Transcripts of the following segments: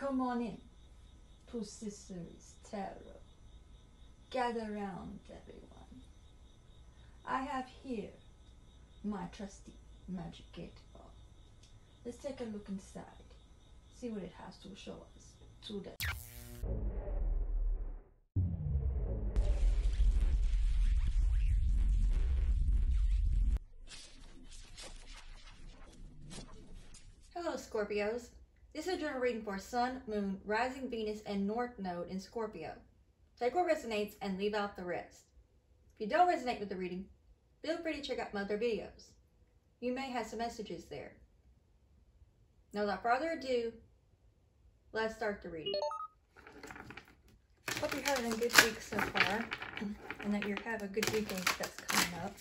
Come on in to Sister's Tarot. Gather round, everyone. I have here my trusty magic 8-ball. Let's take a look inside, see what it has to show us today. Hello, Scorpios. This is a general reading for Sun, Moon, Rising Venus, and North Node in Scorpio. Take what resonates and leave out the rest. If you don't resonate with the reading, feel free to check out my other videos. You may have some messages there. Now, without further ado, let's start the reading. Hope you're having a good week so far, and that you have a good weekend that's coming up.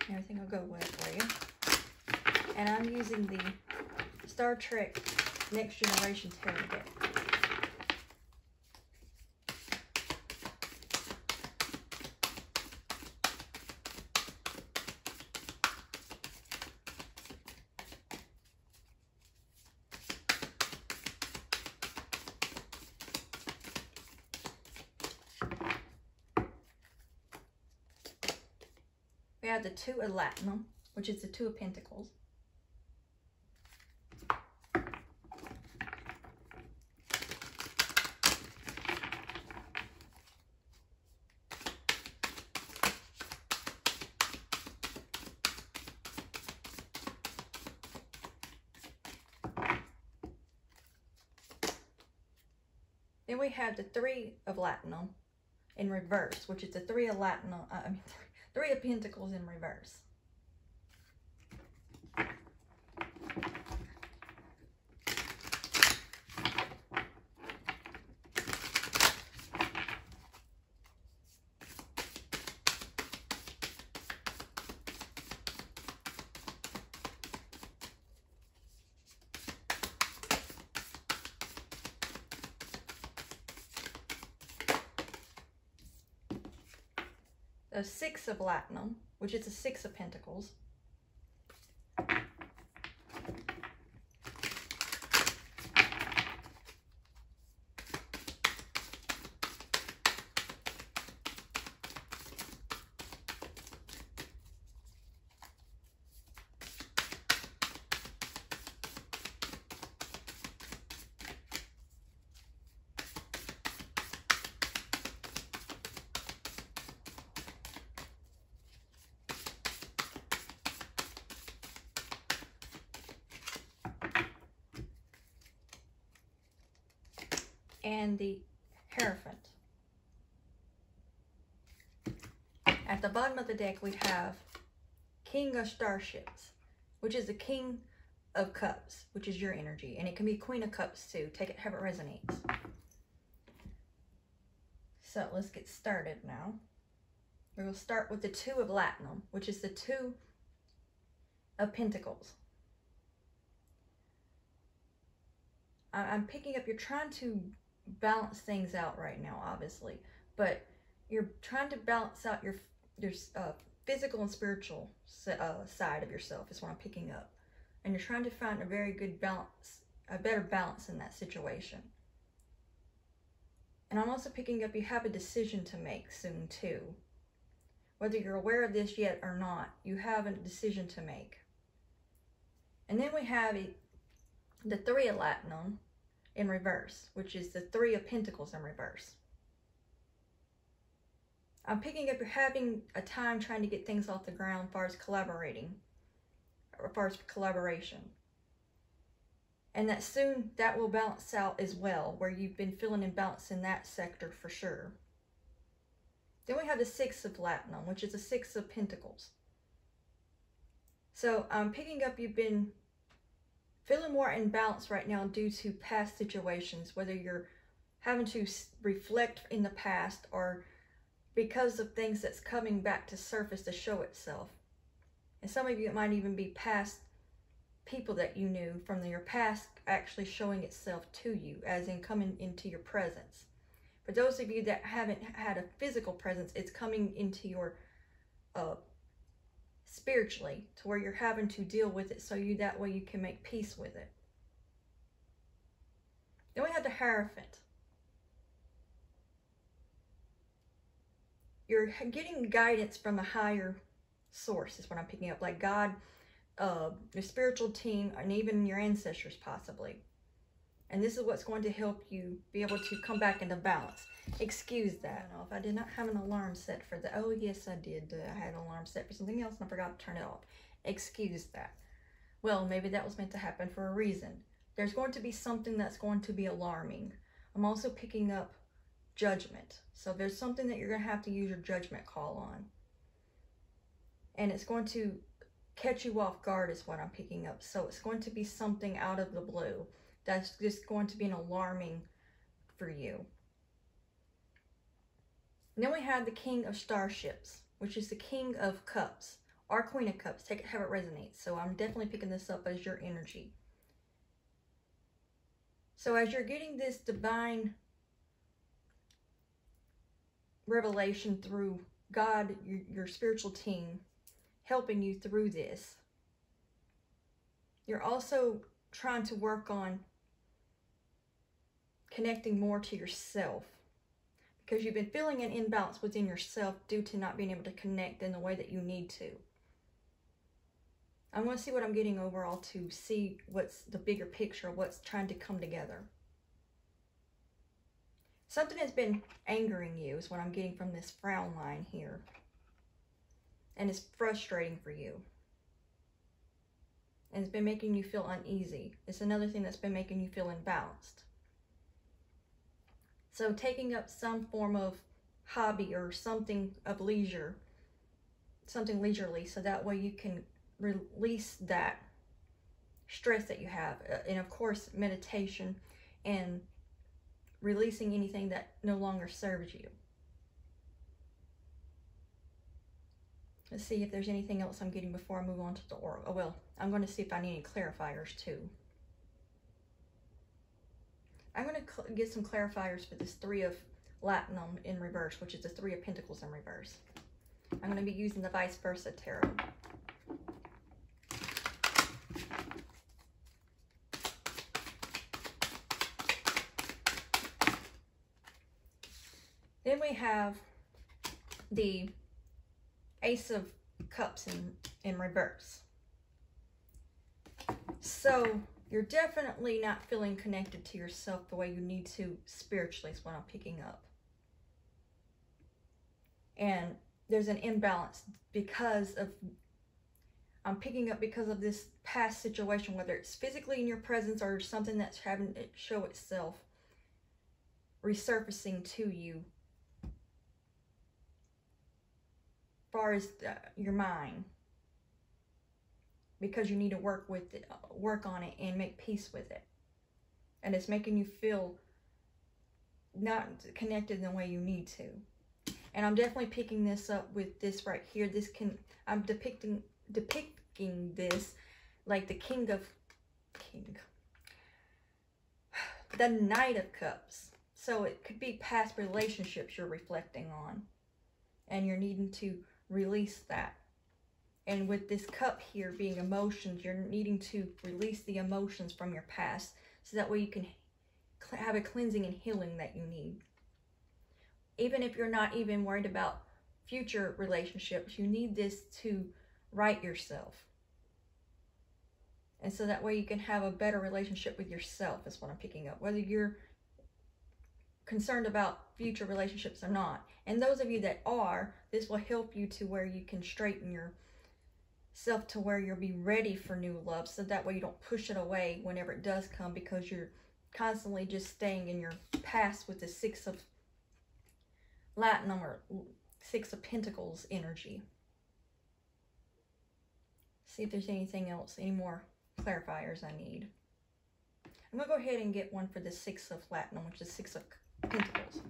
Everything will go well for you. And I'm using the Star Trek Next Generation Tarot deck. We have the Two of Latinum, which is the Two of Pentacles. Then we have the Three of Latinum in reverse, which is the Three of Latinum, Three of Pentacles in reverse. The Six of Latinum, which is the Six of Pentacles. And the Hierophant. At the bottom of the deck, we have King of Starships, which is the King of Cups, which is your energy. And it can be Queen of Cups too. Take it how it resonates. So let's get started now. We'll start with the Two of Latinum, which is the Two of Pentacles. I'm picking up, you're trying to balance things out right now, obviously, but you're trying to balance out your physical and spiritual side of yourself is what I'm picking up, and you're trying to find a very good balance, a better balance in that situation. And I'm also picking up you have a decision to make soon too. Whether you're aware of this yet or not, you have a decision to make. And then we have the Three of Latinum in reverse, which is the Three of Pentacles in reverse. I'm picking up you're having a time trying to get things off the ground as far as collaborating, or as far as collaboration. And that soon that will balance out as well, where you've been feeling imbalanced in that sector for sure. Then we have the Six of Latinum, which is the Six of Pentacles. So I'm picking up you've been feeling more in balance right now due to past situations, whether you're having to reflect in the past or because of things that's coming back to surface to show itself. And some of you, it might even be past people that you knew from your past actually showing itself to you, as in coming into your presence. For those of you that haven't had a physical presence, it's coming into your spiritually, to where you're having to deal with it, so that way you can make peace with it. Then we have the Hierophant. You're getting guidance from a higher source is what I'm picking up, like God, your spiritual team, and even your ancestors possibly. And this is what's going to help you be able to come back into balance. Excuse that. I don't know if I did not have an alarm set for the, oh yes I did. I had an alarm set for something else and I forgot to turn it off. Excuse that. Well, maybe that was meant to happen for a reason. There's going to be something that's going to be alarming. I'm also picking up judgment. So there's something that you're going to have to use your judgment call on. And it's going to catch you off guard is what I'm picking up. So it's going to be something out of the blue that's just going to be an alarming for you. And then we have the King of Starships, which is the King of Cups, or Queen of Cups. Take it how it resonates. So I'm definitely picking this up as your energy. So as you're getting this divine revelation through God, your spiritual team, helping you through this, you're also trying to work on connecting more to yourself, because you've been feeling an imbalance within yourself due to not being able to connect in the way that you need to. I want to see what I'm getting overall to see what's the bigger picture, what's trying to come together. Something has been angering you is what I'm getting from this frown line here. And it's frustrating for you. And it's been making you feel uneasy. It's another thing that's been making you feel imbalanced. So taking up some form of hobby or something of leisure, something leisurely, so that way you can release that stress that you have. And of course, meditation and releasing anything that no longer serves you. Let's see if there's anything else I'm getting before I move on to the oracle. Oh, well, I'm going to see if I need any clarifiers too. I'm going to get some clarifiers for this Three of Latinum in reverse, which is the Three of Pentacles in reverse. I'm going to be using the Vice Versa Tarot. Then we have the Ace of Cups in reverse. So you're definitely not feeling connected to yourself the way you need to spiritually is what I'm picking up. And there's an imbalance because of, I'm picking up because of this past situation, whether it's physically in your presence or something that's having it show itself resurfacing to you. As far as your mind, because you need to work with it, work on it and make peace with it, and it's making you feel not connected in the way you need to. And I'm definitely picking this up with this right here. This can, I'm depicting this like the the Knight of Cups. So it could be past relationships you're reflecting on, and you're needing to release that. And with this cup here being emotions, you're needing to release the emotions from your past, so that way you can have a cleansing and healing that you need. Even if you're not even worried about future relationships, you need this to right yourself. And so that way you can have a better relationship with yourself is what I'm picking up, whether you're concerned about future relationships or not. And those of you that are, this will help you to where you can straighten yourself to where you'll be ready for new love, so that way you don't push it away whenever it does come, because you're constantly just staying in your past with the Six of Latinum or Six of Pentacles energy. See if there's anything else, any more clarifiers I need. I'm going to go ahead and get one for the Six of Latinum, which is Six of Pentacles.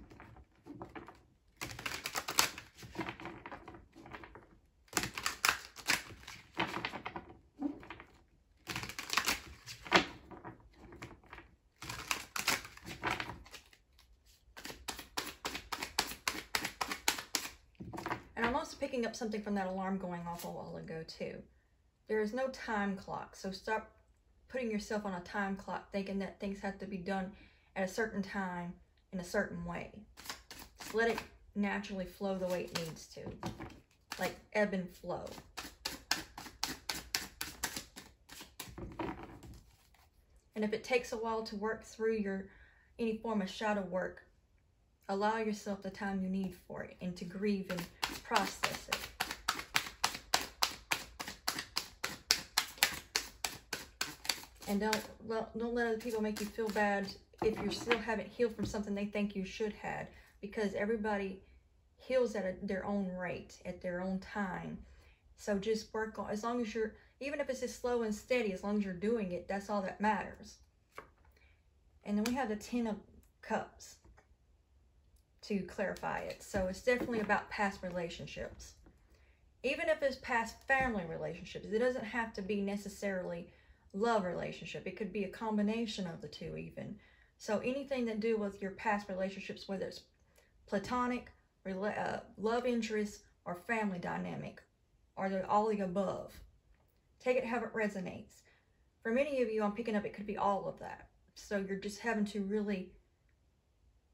And I'm also picking up something from that alarm going off a while ago too. There is no time clock, so stop putting yourself on a time clock thinking that things have to be done at a certain time in a certain way. Just let it naturally flow the way it needs to, like ebb and flow. And if it takes a while to work through any form of shadow work, allow yourself the time you need for it and to grieve and process it. And don't let other people make you feel bad if you still haven't healed from something they think you should have, because everybody heals at their own rate, at their own time. So just work on, as long as you're, even if it's just slow and steady, as long as you're doing it, that's all that matters. And then we have the 10 of Cups to clarify it. So it's definitely about past relationships. Even if it's past family relationships, it doesn't have to be necessarily love relationship. It could be a combination of the two even. So anything that do with your past relationships, whether it's platonic, love interest, or family dynamic, or all the above. Take it how it resonates. For many of you, I'm picking up it could be all of that. So you're just having to really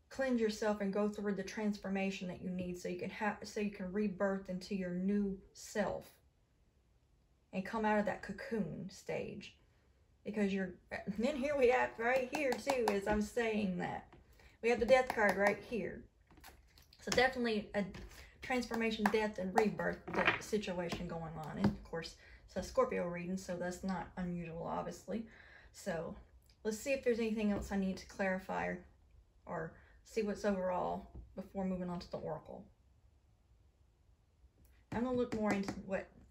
cleanse yourself and go through the transformation that you need so you can rebirth into your new self and come out of that cocoon stage. Because then here we have right here too, as I'm saying that. We have the Death card right here. So definitely a transformation, death, and rebirth situation going on. And of course, it's a Scorpio reading, so that's not unusual, obviously. So let's see if there's anything else I need to clarify or see what's overall before moving on to the Oracle. I'm going to look more into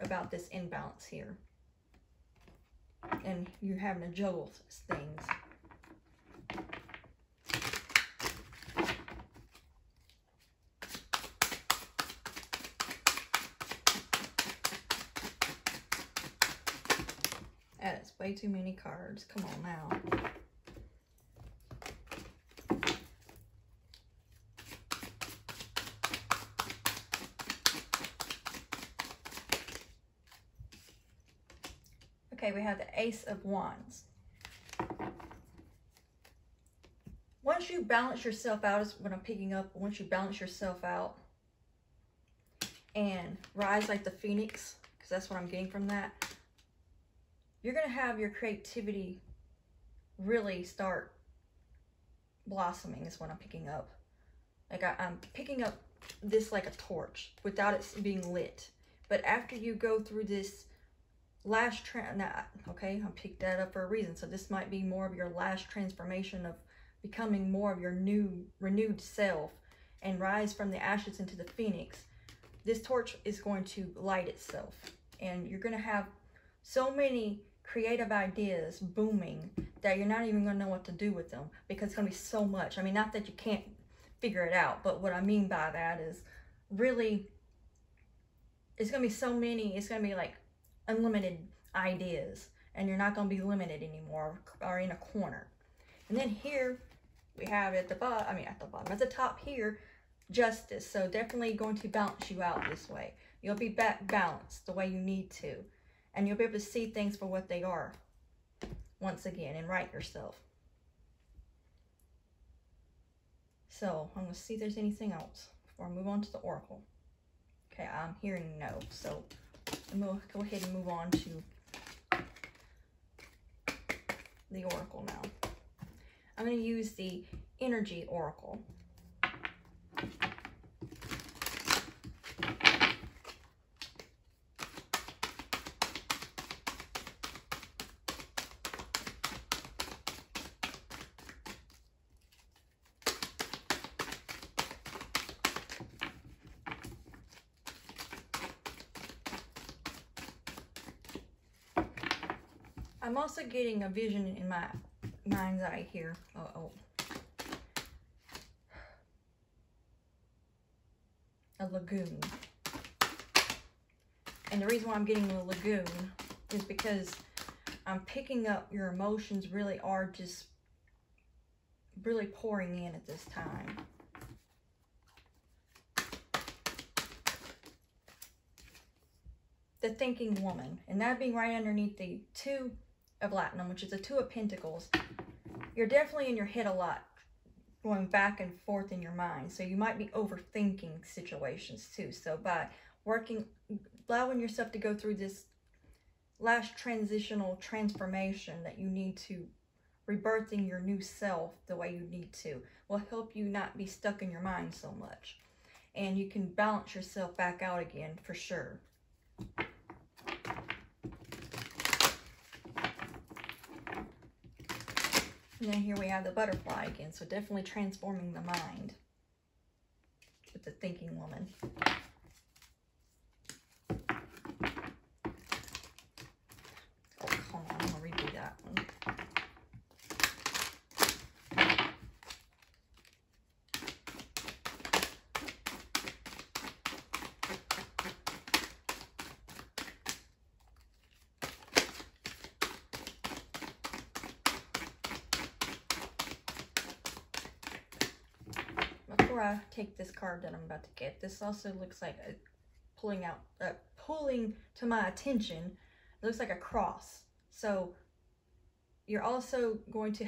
about this imbalance here. And you're having to juggle things. That is way too many cards. Come on now. Okay, we have the Ace of Wands. Once you balance yourself out, is what I'm picking up. Once you balance yourself out and rise like the phoenix, because that's what I'm getting from that, you're going to have your creativity really start blossoming, is what I'm picking up. Like I'm picking up this like a torch without it being lit. But after you go through this last okay, I picked that up for a reason. So this might be more of your last transformation of becoming more of your new renewed self and rise from the ashes into the phoenix. This torch is going to light itself, and you're going to have so many creative ideas booming that you're not even going to know what to do with them, because it's going to be so much. I mean, not that you can't figure it out, but what I mean by that is really it's going to be so many. It's going to be like unlimited ideas, and you're not going to be limited anymore or in a corner. And then here we have at the bottom, at the top here, Justice. So definitely going to balance you out this way. You'll be back balanced the way you need to, and you'll be able to see things for what they are once again and right yourself. So I'm going to see if there's anything else before I move on to the Oracle. Okay, I'm hearing no, so I'm going to go ahead and move on to the Oracle now. I'm going to use the Energy Oracle. I'm also getting a vision in my mind's eye here. A lagoon. And the reason why I'm getting a lagoon is because I'm picking up your emotions really are just really pouring in at this time. The Thinking Woman. And that being right underneath the Two of Platinum, which is the Two of Pentacles. You're definitely in your head a lot, going back and forth in your mind. So you might be overthinking situations too. So by allowing yourself to go through this last transitional transformation that you need to, rebirthing your new self the way you need to, will help you not be stuck in your mind so much. And you can balance yourself back out again for sure. And then here we have the butterfly again. So definitely transforming the mind with the thinking woman. Oh, come on. I'm going to redo that one. Before I take this card that I'm about to get, this also looks like pulling to my attention. It looks like a cross. So you're also going to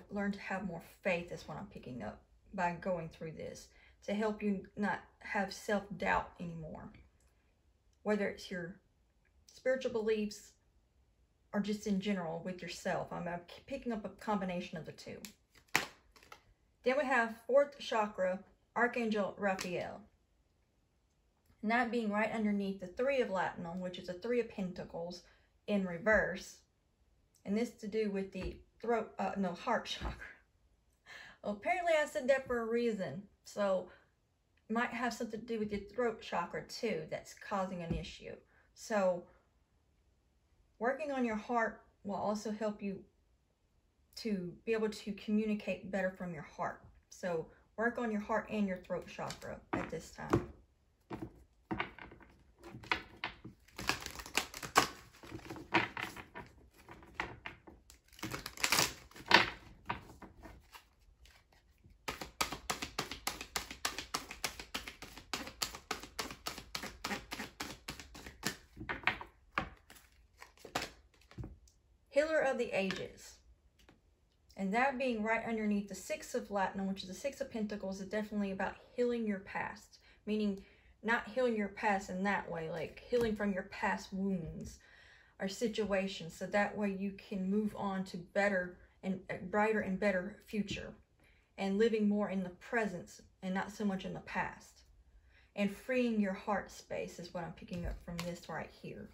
learn to have more faith, is what I'm picking up by going through this, to help you not have self-doubt anymore. Whether it's your spiritual beliefs or just in general with yourself. I'm picking up a combination of the two. Then we have 4th chakra, Archangel Raphael. And that being right underneath the 3 of Latinum, which is the 3 of Pentacles in reverse. And this to do with the heart chakra. Well, apparently I said that for a reason. So it might have something to do with your throat chakra too that's causing an issue. So working on your heart will also help you to be able to communicate better from your heart. So work on your heart and your throat chakra at this time. Healer of the Ages. And that being right underneath the 6 of Latinum, which is the 6 of Pentacles, is definitely about healing your past. Meaning not healing your past in that way, like healing from your past wounds or situations. So that way you can move on to better and brighter and better future. And living more in the present and not so much in the past. And freeing your heart space is what I'm picking up from this right here.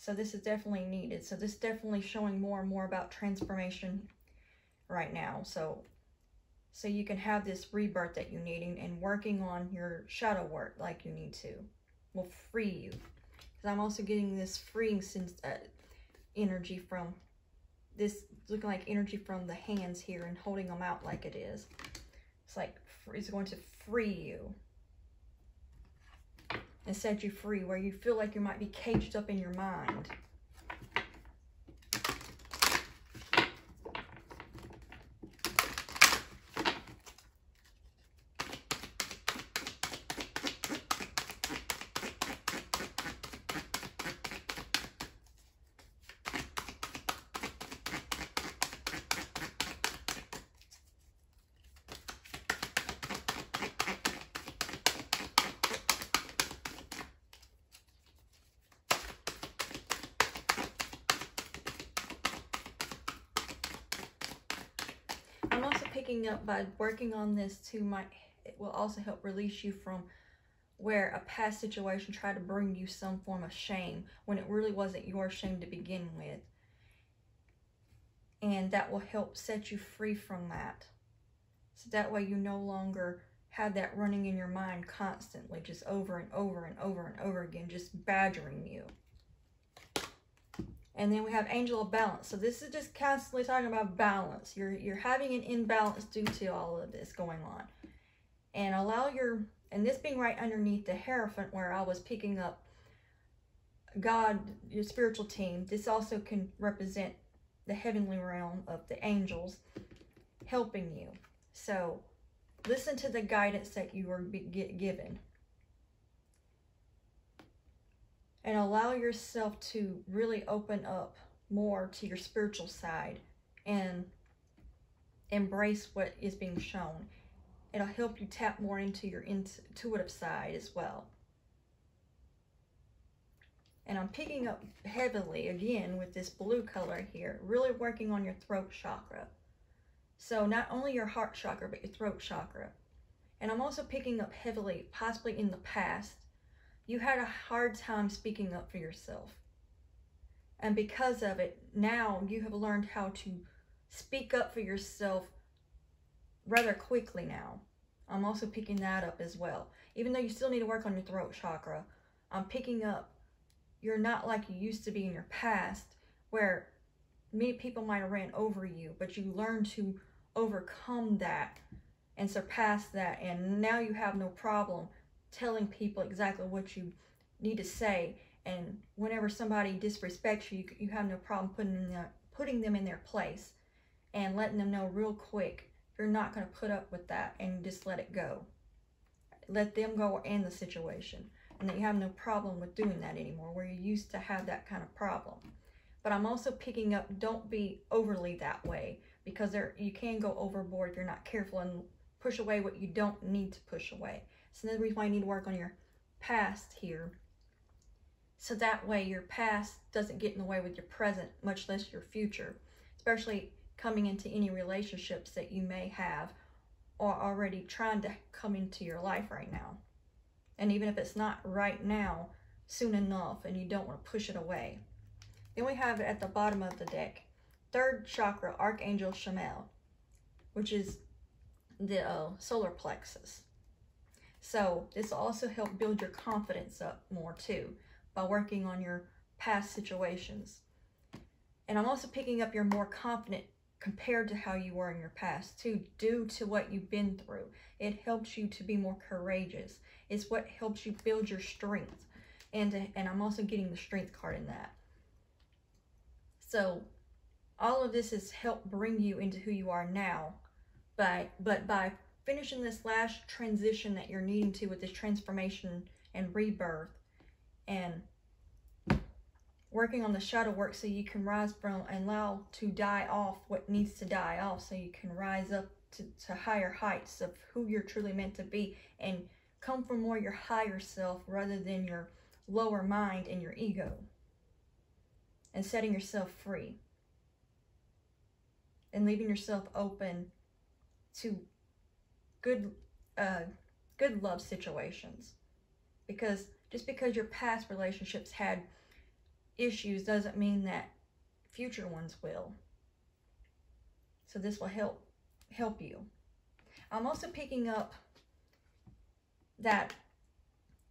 So this is definitely needed. So this is definitely showing more and more about transformation right now. So you can have this rebirth that you need, and working on your shadow work like you need to will free you. Because I'm also getting this freeing energy from this, looking like energy from the hands here and holding them out like it is. It's like it's going to free you. And set you free, where you feel like you might be caged up in your mind. I'm also picking up by working on this too, it will also help release you from where a past situation tried to bring you some form of shame when it really wasn't your shame to begin with. And that will help set you free from that. So that way you no longer have that running in your mind constantly, just over and over and over and over again, just badgering you. And then we have Angel of Balance. So this is just constantly talking about balance. You're having an imbalance due to all of this going on. And and this being right underneath the Hierophant where I was picking up God, your spiritual team, this also can represent the heavenly realm of the angels helping you. So listen to the guidance that you are given. And allow yourself to really open up more to your spiritual side and embrace what is being shown. It'll help you tap more into your intuitive side as well. And I'm picking up heavily, again, with this blue color here, really working on your throat chakra. So not only your heart chakra, but your throat chakra. And I'm also picking up heavily, possibly in the past, you had a hard time speaking up for yourself. And because of it, now you have learned how to speak up for yourself rather quickly now. I'm also picking that up as well. Even though you still need to work on your throat chakra, I'm picking up you're not like you used to be in your past, where many people might have ran over you, but you learned to overcome that and surpass that, and now you have no problem telling people exactly what you need to say. And whenever somebody disrespects you, you have no problem putting them in their place and letting them know real quick you're not going to put up with that, and just let it go. Let them go in the situation, and that you have no problem with doing that anymore, where you used to have that kind of problem. But I'm also picking up, don't be overly that way, because you can go overboard if you're not careful and push away what you don't need to push away. So that's the reason why you need to work on your past here. So that way your past doesn't get in the way with your present, much less your future, especially coming into any relationships that you may have or already trying to come into your life right now. And even if it's not right now, soon enough, and you don't want to push it away. Then we have it at the bottom of the deck, third chakra, Archangel Shamael, which is the solar plexus. So this will also help build your confidence up more too, by working on your past situations. And I'm also picking up you're more confident compared to how you were in your past too, due to what you've been through. It helps you to be more courageous. It's what helps you build your strength. And I'm also getting the strength card in that. So all of this has helped bring you into who you are now. But by finishing this last transition that you're needing to with this transformation and rebirth, and working on the shadow work so you can rise from and allow to die off what needs to die off, so you can rise up to higher heights of who you're truly meant to be and come from more your higher self rather than your lower mind and your ego, and setting yourself free and leaving yourself open to good love situations. Because just because your past relationships had issues doesn't mean that future ones will. So this will help you. I'm also picking up that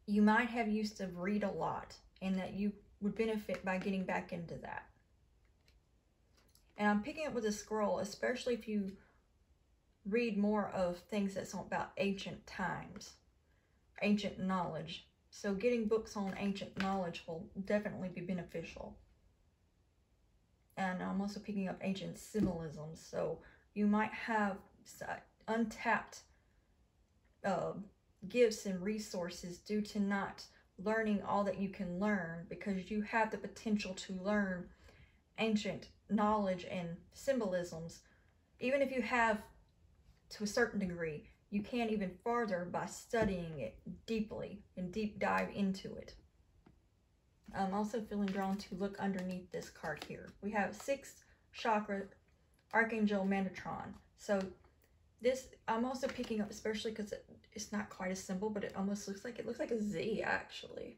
you might have used to read a lot, and that you would benefit by getting back into that. And I'm picking up with a scroll, especially if you read more of things that's about ancient times, ancient knowledge. So getting books on ancient knowledge will definitely be beneficial. And I'm also picking up ancient symbolisms. So you might have untapped gifts and resources due to not learning all that you can learn, because you have the potential to learn ancient knowledge and symbolisms. Even if you have to a certain degree, you can even farther by studying it deeply and deep dive into it. I'm also feeling drawn to look underneath this card here. We have 6th chakra, Archangel Metatron. So this I'm also picking up, especially because it's not quite a symbol, but it almost looks like a Z actually.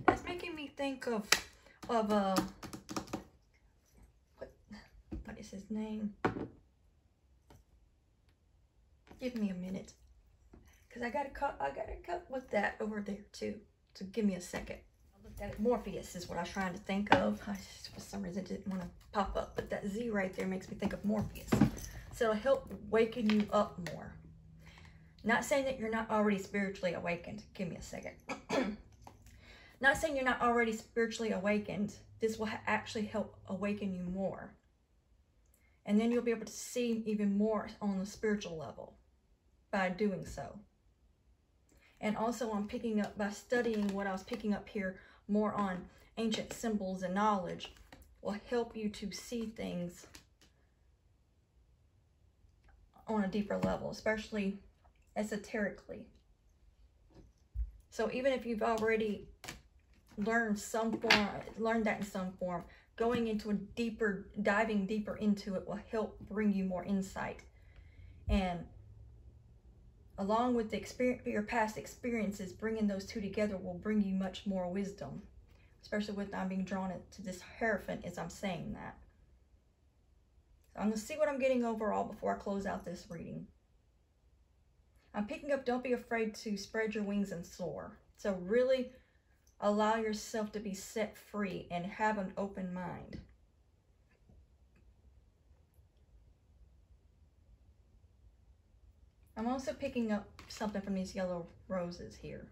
That's making me think of what is his name? Give me a minute, because I got a cup with that over there too. So give me a second. I looked at it. Morpheus is what I was trying to think of. For some reason, it didn't want to pop up, but that Z right there makes me think of Morpheus. So it'll help waken you up more. Not saying that you're not already spiritually awakened. Give me a second. Not saying you're not already spiritually awakened. This will actually help awaken you more. And then you'll be able to see even more on the spiritual level by doing so. And also I'm picking up, by studying what I was picking up here more on ancient symbols and knowledge, will help you to see things on a deeper level, especially esoterically. So even if you've already learned that in some form, going into a deeper, diving deeper into it will help bring you more insight. And along with the experience, your past experiences, bringing those two together will bring you much more wisdom, especially with I'm being drawn to this Hierophant as I'm saying that. So I'm going to see what I'm getting overall before I close out this reading. I'm picking up, don't be afraid to spread your wings and soar. So really allow yourself to be set free and have an open mind. I'm also picking up something from these yellow roses here.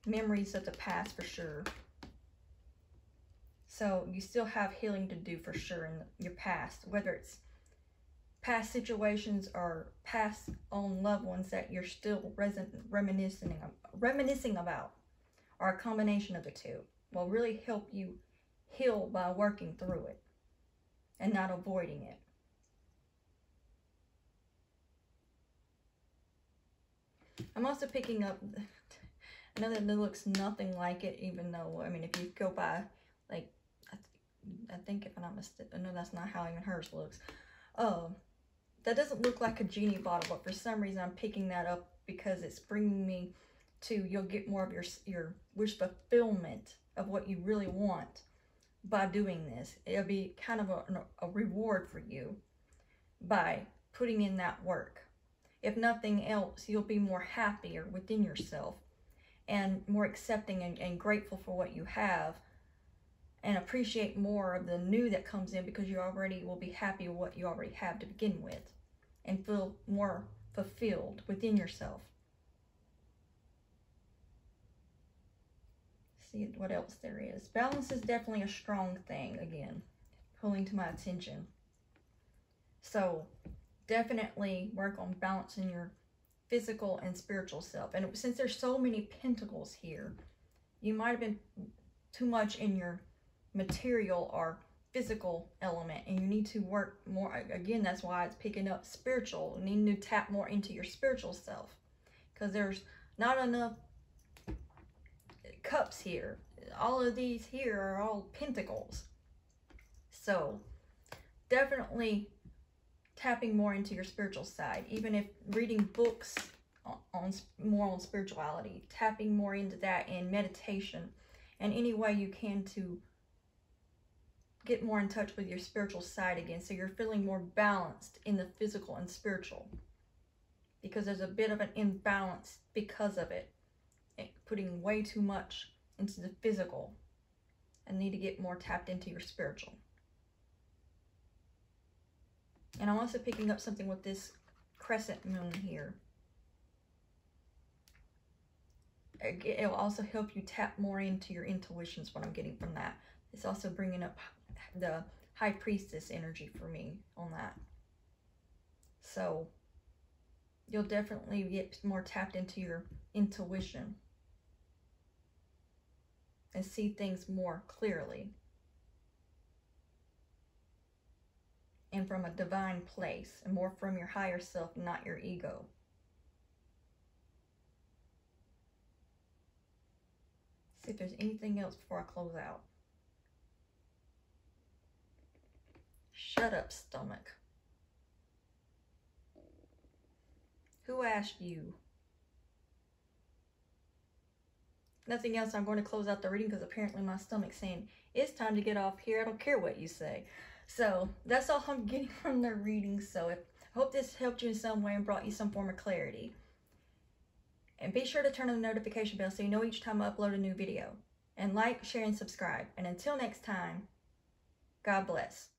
Memories of the past for sure. So you still have healing to do for sure in your past, whether it's past situations or past own loved ones that you're still reminiscing about, or a combination of the two, will really help you heal by working through it and not avoiding it. I'm also picking up another that looks nothing like it, even though, I mean, if you go by, like, I think if I'm not mistaken, no, that's not how even hers looks. That doesn't look like a genie bottle, but for some reason I'm picking that up because it's bringing me to, you'll get more of your wish fulfillment of what you really want by doing this. It'll be kind of a reward for you by putting in that work. If nothing else, you'll be more happier within yourself and more accepting and grateful for what you have, and appreciate more of the new that comes in because you already will be happy with what you already have to begin with and feel more fulfilled within yourself. See what else there is. Balance is definitely a strong thing, again, pulling to my attention. So definitely work on balancing your physical and spiritual self. And since there's so many pentacles here, you might have been too much in your material or physical element, and you need to work more. Again, that's why it's picking up spiritual. You need to tap more into your spiritual self, because there's not enough cups here. All of these here are all pentacles. So definitely tapping more into your spiritual side, even if reading books on more on spirituality, tapping more into that in meditation, and any way you can to get more in touch with your spiritual side again, so you're feeling more balanced in the physical and spiritual, because there's a bit of an imbalance because of it, putting way too much into the physical and need to get more tapped into your spiritual. And I'm also picking up something with this crescent moon here. It'll also help you tap more into your intuitions, what I'm getting from that. It's also bringing up the High Priestess energy for me on that. So you'll definitely get more tapped into your intuition and see things more clearly and from a divine place, and more from your higher self, not your ego. See if there's anything else before I close out. Shut up, stomach. Who asked you? Nothing else. I'm going to close out the reading because apparently my stomach's saying, it's time to get off here. I don't care what you say. So that's all I'm getting from the reading. So I hope this helped you in some way and brought you some form of clarity. And be sure to turn on the notification bell so you know each time I upload a new video. And like, share, and subscribe. And until next time, God bless.